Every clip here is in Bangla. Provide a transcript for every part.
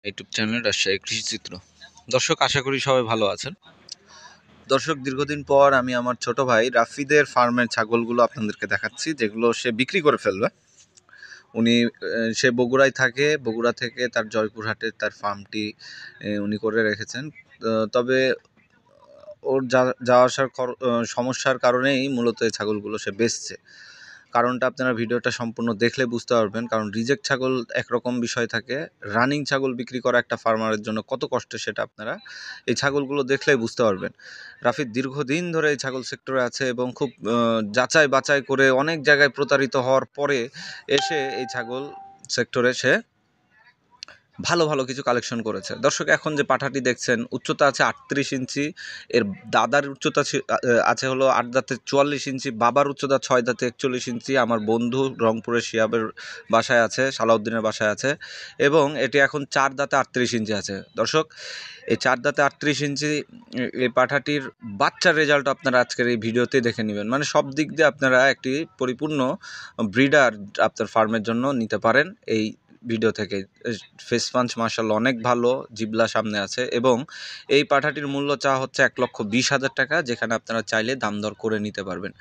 ইউটিউব চ্যানেল রাজশাহী কৃষি চিত্র। দর্শক, আশা করি সবাই ভালো আছেন। দর্শক, দীর্ঘদিন পর আমি আমার ছোট ভাই রাফিদের ফার্মের ছাগলগুলো আপনাদেরকে দেখাচ্ছি, যেগুলো সে বিক্রি করে ফেলবে। সে বগুড়ায় থাকে, বগুড়া থেকে তার জয়পুরহাটে তার ফার্মটি উনি করে রেখেছেন। তবে ওর যাওয়া আসার সমস্যার কারণেই মূলত এই ছাগলগুলো সে বেচছে। কারণটা আপনারা ভিডিওটা সম্পূর্ণ দেখলে বুঝতে পারবেন। কারণ রিজেক্ট ছাগল একরকম বিষয় থাকে, রানিং ছাগল বিক্রি করা একটা ফার্মারের জন্য কত কষ্টের সেটা আপনারা এই ছাগলগুলো দেখলেই বুঝতে পারবেন। রাফিদ দীর্ঘদিন ধরে এই ছাগল সেক্টরে আছে এবং খুব যাচাই বাছাই করে অনেক জায়গায় প্রতারিত হওয়ার পরে এসে এই ছাগল সেক্টরে সে ভালো ভালো কিছু কালেকশন করেছে। দর্শক, এখন যে পাঠাটি দেখছেন উচ্চতা আছে 38 ইঞ্চি, এর দাদার উচ্চতা আছে হলো 8 দাঁতে 44 ইঞ্চি, বাবার উচ্চতা 6 দাঁতে 41 ইঞ্চি। আমার বন্ধু রংপুরের শিয়াবের বাসায় আছে, সালাউদ্দিনের বাসায় আছে, এবং এটি এখন 4 দাঁতে 38 ইঞ্চি আছে। দর্শক, এই 4 দাঁতে 38 ইঞ্চি এই পাঠাটির বাচ্চার রেজাল্ট আপনারা আজকের এই ভিডিওতে দেখে নেবেন। মানে সব দিক দিয়ে আপনারা একটি পরিপূর্ণ ব্রিডার আপনার ফার্মের জন্য নিতে পারেন। এই ভিডিও থেকে ফেস পাঞ্চ মাশাআল্লাহ অনেক ভালো, জিবলা সামনে আছে, এবং এই পাঠাটির মূল্য চাওয়া হচ্ছে 1,20,000 টাকা, যেখানে আপনারা চাইলে দাম দর করে নিতে পারবেন।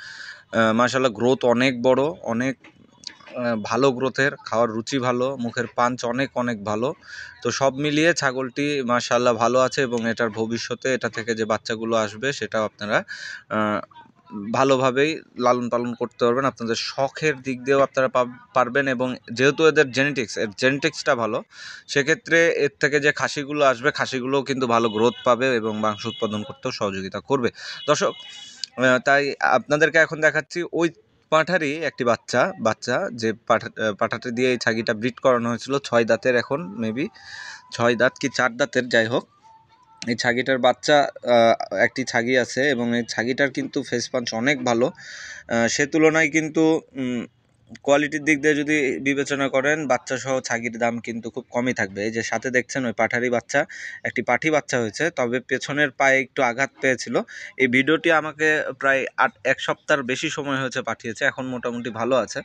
মাশাআল্লাহ গ্রোথ অনেক বড়, অনেক ভালো গ্রোথের, খাওয়ার রুচি ভালো, মুখের পাঞ্চ অনেক অনেক ভালো। তো সব মিলিয়ে ছাগলটি মাশাআল্লাহ ভালো আছে, এবং এটার ভবিষ্যতে এটা থেকে যে বাচ্চাগুলো আসবে সেটাও আপনারা ভালোভাবেই লালন পালন করতে পারবেন। আপনাদের শখের দিক দিয়েও আপনারা পারবেন, এবং যেহেতু এর জেনেটিক্সটা ভালো, সেক্ষেত্রে এর থেকে যে খাসিগুলো আসবে খাসিগুলোও কিন্তু ভালো গ্রোথ পাবে এবং মাংস উৎপাদন করতেও সহযোগিতা করবে। দর্শক, তাই আপনাদেরকে এখন দেখাচ্ছি ওই পাঁঠারই একটি বাচ্চা যে পাঠাটা দিয়ে এই ছাগিটা ব্রিড করানো হয়েছিল। 6 দাঁতের, এখন মেবি 6 দাঁত কি 4 দাঁতের, যাই হোক, এই ছাগিটার বাচ্চা একটি ছাগি আছে, এবং এই ছাগিটার কিন্তু ফেস পাঞ্চ অনেক ভালো। সে তুলনায় কিন্তু কোয়ালিটির দিক দিয়ে যদি বিবেচনা করেন, বাচ্চা সহ ছাগির দাম কিন্তু খুব কমই থাকবে। এই যে সাথে দেখছেন ওই পাঠারি বাচ্চা, একটি পাঠি বাচ্চা হয়েছে, তবে পেছনের পায়ে একটু আঘাত পেয়েছিল। এই ভিডিওটি আমাকে প্রায় 1 সপ্তাহের বেশি সময় হয়েছে পাঠিয়েছে, এখন মোটামুটি ভালো আছে।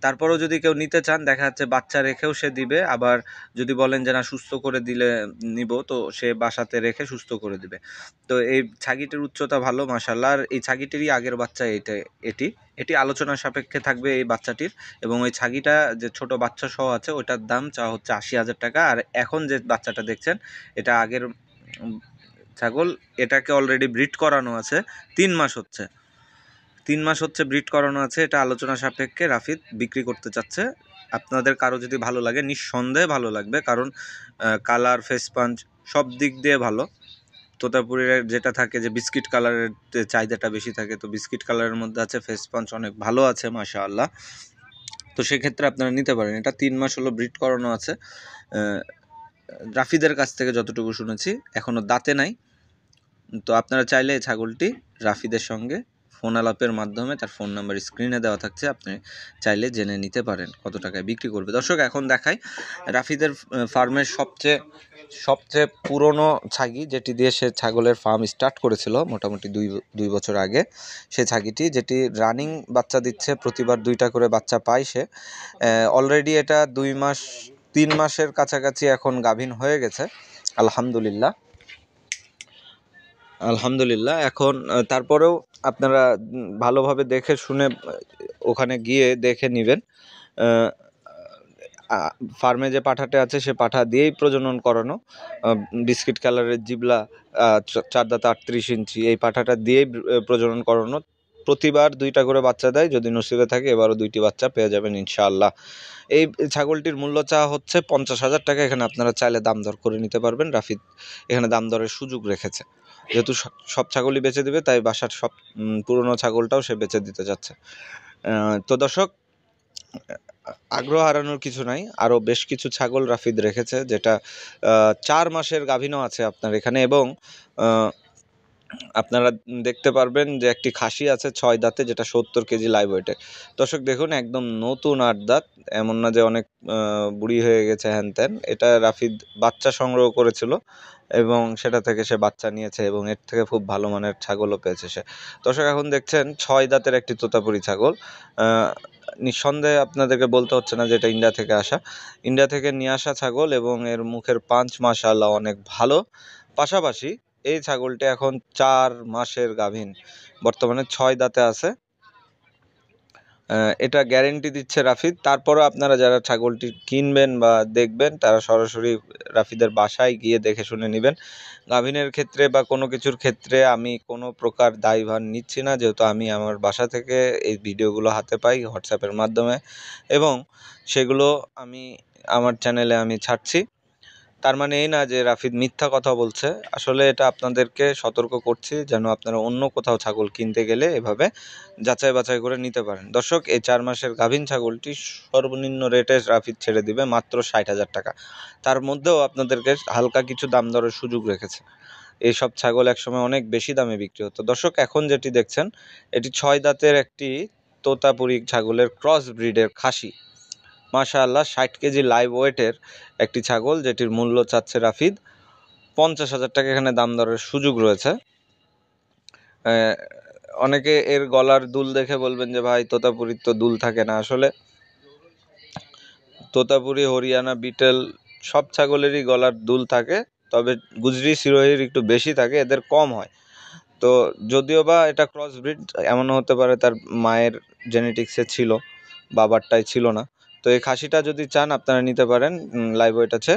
তারপরেও যদি কেউ নিতে চান, দেখা যাচ্ছে বাচ্চা রেখেও সে দিবে, আবার যদি বলেন যে না সুস্থ করে দিলে নিব, তো সে বাসাতে রেখে সুস্থ করে দিবে। তো এই ছাগিটির উচ্চতা ভালো মাশাআল্লাহ, আর এই ছাগিটিরই আগের বাচ্চা এটি আলোচনার সাপেক্ষে থাকবে এই বাচ্চাটির। এবং ওই ছাগিটা যে ছোট বাচ্চা সহ আছে ওটার দাম চাওয়া হচ্ছে 80,000 টাকা। আর এখন যে বাচ্চাটা দেখছেন এটা আগের ছাগল, এটাকে অলরেডি ব্রিড করানো আছে, 3 মাস হচ্ছে 3 মাস হচ্ছে ব্রিড করানো আছে। এটা আলোচনা সাপেক্ষে রাফিদ বিক্রি করতে চাচ্ছে। আপনাদের কারো যদি ভালো লাগে, নিঃসন্দেহে ভালো লাগবে, কারণ কালার, ফেস পাঞ্চ সব দিক দিয়ে ভালো। তোতাপুরের যেটা থাকে যে বিস্কিট কালারের চাহিদাটা বেশি থাকে, তো বিস্কিট কালারের মধ্যে আছে, ফেস পাঞ্চ অনেক ভালো আছে মাশাআল্লাহ। তো সেক্ষেত্রে আপনারা নিতে পারেন। এটা 3 মাস হলো ব্রিড করানো আছে। রাফিদের কাছ থেকে যতটুকু শুনেছি এখনও দাঁতে নাই। তো আপনারা চাইলে এই ছাগলটি রাফিদের সঙ্গে ফোন আলাপের মাধ্যমে, তার ফোন নাম্বার স্ক্রিনে দেওয়া থাকছে, আপনি চাইলে জেনে নিতে পারেন কত টাকায় বিক্রি করবে। দর্শক, এখন দেখাই রাফিদের ফার্মের সবচেয়ে পুরনো ছাগি, যেটি দিয়ে সে ছাগলের ফার্ম স্টার্ট করেছিল মোটামুটি দুই বছর আগে। সে ছাগিটি যেটি রানিং বাচ্চা দিচ্ছে, প্রতিবার 2টা করে বাচ্চা পায় সে। অলরেডি এটা 3 মাসের কাছাকাছি এখন গাভীন হয়ে গেছে, আলহামদুলিল্লাহ। এখন তারপরেও আপনারা ভালোভাবে দেখে শুনে ওখানে গিয়ে দেখে নেবেন। ফার্মে যে পাঠাটা আছে সে পাঠা দিয়েই প্রজনন করানো, বিস্কিট কালারের জিবলা, 4 দাঁত 38 ইঞ্চি, এই পাঠাটা দিয়েই প্রজনন করানো। প্রতিবার 2টা করে বাচ্চা দেয়, যদি নসিবে থাকে এবারও 2টি বাচ্চা পেয়ে যাবেন ইনশাআল্লাহ। এই ছাগলটির মূল্য চাওয়া হচ্ছে 50,000 টাকা। এখানে আপনারা চাইলে দাম দর করে নিতে পারবেন। রাফিদ এখানে দাম দরের সুযোগ রেখেছে, যেহেতু সব ছাগলই বেচে দেবে, তাই বাসার সব পুরনো ছাগলটাও সে বেচে দিতে যাচ্ছে। তো দর্শক, আগ্রহ হারানোর কিছু নাই, আরও বেশ কিছু ছাগল রাফিদ রেখেছে, যেটা 4 মাসের গাভীনও আছে আপনার এখানে, এবং আপনারা দেখতে পারবেন যে একটি খাসি আছে 6 দাঁতে, যেটা 70 কেজি লাইভ ওয়েটে। দর্শক দেখুন, একদম নতুন 8 দাঁত, এমন না যে অনেক বুড়ি হয়ে গেছে হ্যান ত্যান। এটা রাফিদ বাচ্চা সংগ্রহ করেছিল এবং সেটা থেকে সে বাচ্চা নিয়েছে এবং এর থেকে খুব ভালো মানের ছাগলও পেয়েছে সে। দর্শক এখন দেখছেন 6 দাঁতের একটি তোতাপুরি ছাগল। নিঃসন্দেহে আপনাদেরকে বলতে হচ্ছে না যে এটা ইন্ডিয়া থেকে আসা। ইন্ডিয়া থেকে নিয়ে আসা ছাগল এবং এর মুখের পাঁচ মাশাআল্লাহ অনেক ভালো। পাশাপাশি এই ছাগলটি এখন 4 মাসের গাভীন, বর্তমানে 6 দাঁতে আছে। এটা গ্যারেন্টি দিচ্ছে রাফিদ। তারপরও আপনারা যারা ছাগলটি কিনবেন বা দেখবেন, তারা সরাসরি রাফিদের বাসায় গিয়ে দেখে শুনে নেবেন। গাভীনের ক্ষেত্রে বা কোনো কিছুর ক্ষেত্রে আমি কোনো প্রকার দায়ভার নিচ্ছি না, যেহেতু আমি আমার বাসা থেকে এই ভিডিওগুলো হাতে পাই হোয়াটসঅ্যাপের মাধ্যমে এবং সেগুলো আমি আমার চ্যানেলে আমি ছাড়ছি। তার মানে এই না যে রাফিদ মিথ্যা কথা বলছে। আসলে এটা আপনাদেরকে সতর্ক করছি যেন আপনারা অন্য কোথাও ছাগল কিনতে গেলে এভাবে যাচাই বাছাই করে নিতে পারেন। দর্শক, এই 4 মাসের গাভীন ছাগলটি সর্বনিম্ন রেটে রাফিদ ছেড়ে দিবে মাত্র 60,000 টাকা। তার মধ্যেও আপনাদেরকে হালকা কিছু দাম দরের সুযোগ রেখেছে। এইসব ছাগল একসময় অনেক বেশি দামে বিক্রি হতো। দর্শক, এখন যেটি দেখছেন এটি 6 দাঁতের একটি তোতাপুরি ছাগলের ক্রস ব্রিডের খাসি। মাশাআল্লাহ 60 কেজি লাইভ ওয়েটের একটি ছাগল, যেটির মূল্য চাচ্ছে রাফিদ 50,000 টাকা। এখানে দাম দরের সুযোগ রয়েছে। অনেকে এর গলার দুল দেখে বলবেন যে ভাই তোতাপুরির তো দুল থাকে না। আসলে তোতাপুরি, হরিয়ানা, বিটেল সব ছাগলেরই গলার দুল থাকে, তবে গুজরি সিরোহির একটু বেশি থাকে, এদের কম হয়। তো যদিও বা এটা ক্রস ব্রিড, এমনও হতে পারে তার মায়ের জেনেটিক্সে ছিল, বাবারটাই ছিল না। তো এই খাসিটা যদি চান আপনারা নিতে পারেন। লাইভ ওয়েট আছে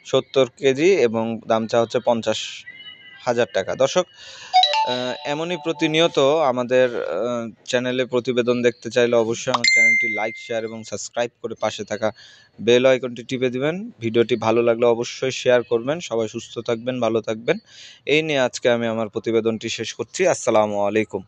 70 কেজি এবং দাম চা হচ্ছে 50,000 টাকা। দর্শক, এমনই প্রতিনিয়ত আমাদের চ্যানেলে প্রতিবেদন দেখতে চাইলে অবশ্যই আমার চ্যানেলটি লাইক, শেয়ার এবং সাবস্ক্রাইব করে পাশে থাকা বেল আইকনটি টিপে দিবেন। ভিডিওটি ভালো লাগলে অবশ্যই শেয়ার করবেন। সবাই সুস্থ থাকবেন, ভালো থাকবেন। এই নিয়ে আজকে আমি আমার প্রতিবেদনটি শেষ করছি। আসসালামু আলাইকুম।